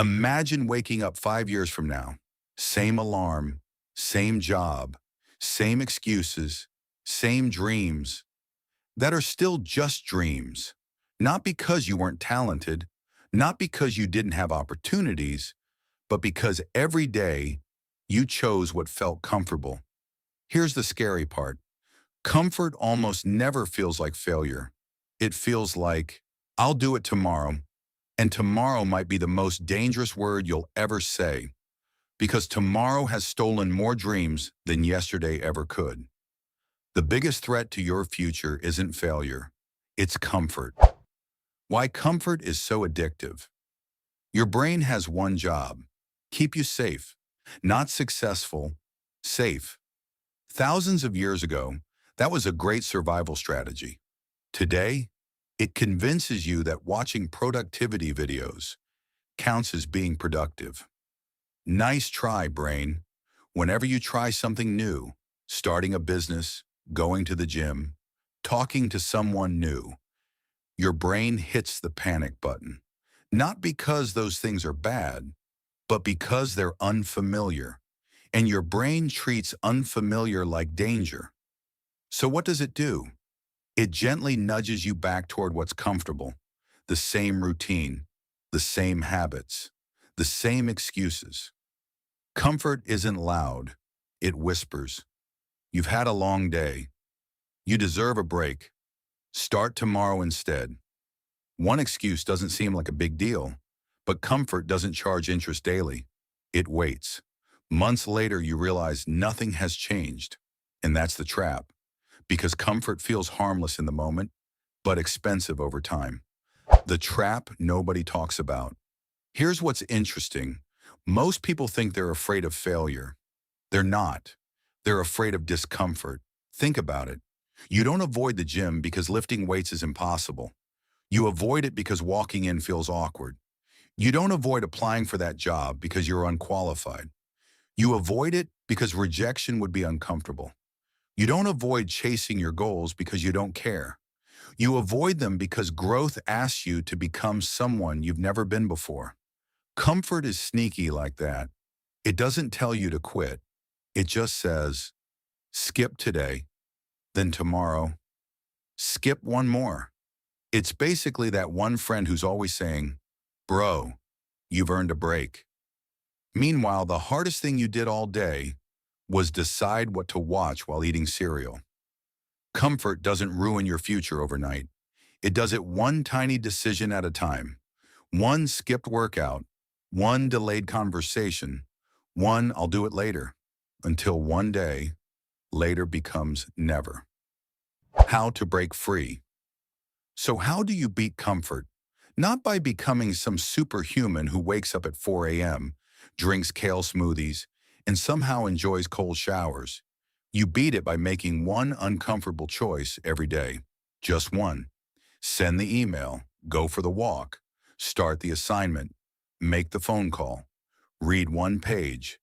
Imagine waking up 5 years from now. Same alarm, same job, same excuses, same dreams that are still just dreams. Not because you weren't talented, not because you didn't have opportunities, but because every day you chose what felt comfortable. Here's the scary part. Comfort almost never feels like failure. It feels like, I'll do it tomorrow, and tomorrow might be the most dangerous word you'll ever say, because tomorrow has stolen more dreams than yesterday ever could. The biggest threat to your future isn't failure, it's comfort. Why comfort is so addictive. Your brain has one job: keep you safe, not successful, safe. Thousands of years ago, that was a great survival strategy. Today, it convinces you that watching productivity videos counts as being productive. Nice try, brain. Whenever you try something new, starting a business, going to the gym, talking to someone new, your brain hits the panic button. Not because those things are bad, but because they're unfamiliar. And your brain treats unfamiliar like danger. So what does it do? It gently nudges you back toward what's comfortable, the same routine, the same habits, the same excuses. Comfort isn't loud, it whispers. You've had a long day. You deserve a break. Start tomorrow instead. One excuse doesn't seem like a big deal, but comfort doesn't charge interest daily. It waits. Months later, you realize nothing has changed, and that's the trap. Because comfort feels harmless in the moment, but expensive over time. The trap nobody talks about. Here's what's interesting. Most people think they're afraid of failure. They're not. They're afraid of discomfort. Think about it. You don't avoid the gym because lifting weights is impossible. You avoid it because walking in feels awkward. You don't avoid applying for that job because you're unqualified. You avoid it because rejection would be uncomfortable. You don't avoid chasing your goals because you don't care. You avoid them because growth asks you to become someone you've never been before. Comfort is sneaky like that. It doesn't tell you to quit. It just says, skip today, then tomorrow, skip one more. It's basically that one friend who's always saying, bro, you've earned a break. Meanwhile, the hardest thing you did all day was decide what to watch while eating cereal. Comfort doesn't ruin your future overnight. It does it one tiny decision at a time. One skipped workout, one delayed conversation, one I'll do it later, until one day, later becomes never. How to break free. So how do you beat comfort? Not by becoming some superhuman who wakes up at 4 a.m., drinks kale smoothies, and somehow enjoys cold showers. You beat it by making one uncomfortable choice every day. Just one. Send the email, go for the walk, start the assignment, make the phone call, read one page,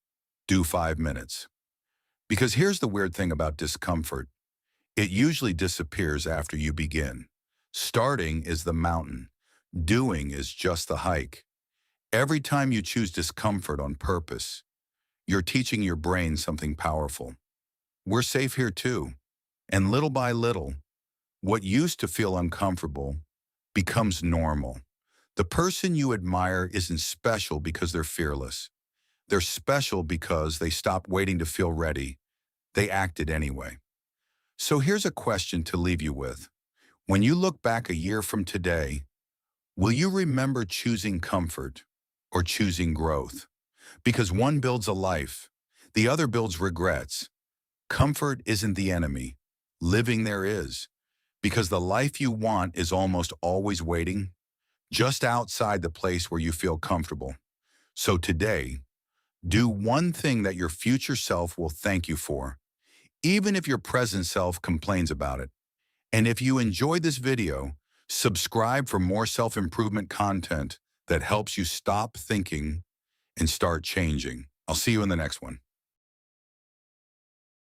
do 5 minutes. Because here's the weird thing about discomfort. It usually disappears after you begin. Starting is the mountain. Doing is just the hike. Every time you choose discomfort on purpose, you're teaching your brain something powerful. We're safe here too. And little by little, what used to feel uncomfortable becomes normal. The person you admire isn't special because they're fearless. They're special because they stopped waiting to feel ready. They acted anyway. So here's a question to leave you with. When you look back a year from today, will you remember choosing comfort or choosing growth? Because one builds a life, the other builds regrets. Comfort isn't the enemy. Living there is. Because the life you want is almost always waiting, just outside the place where you feel comfortable. So today, do one thing that your future self will thank you for, even if your present self complains about it. And if you enjoyed this video, subscribe for more self-improvement content that helps you stop thinking and start changing. I'll see you in the next one.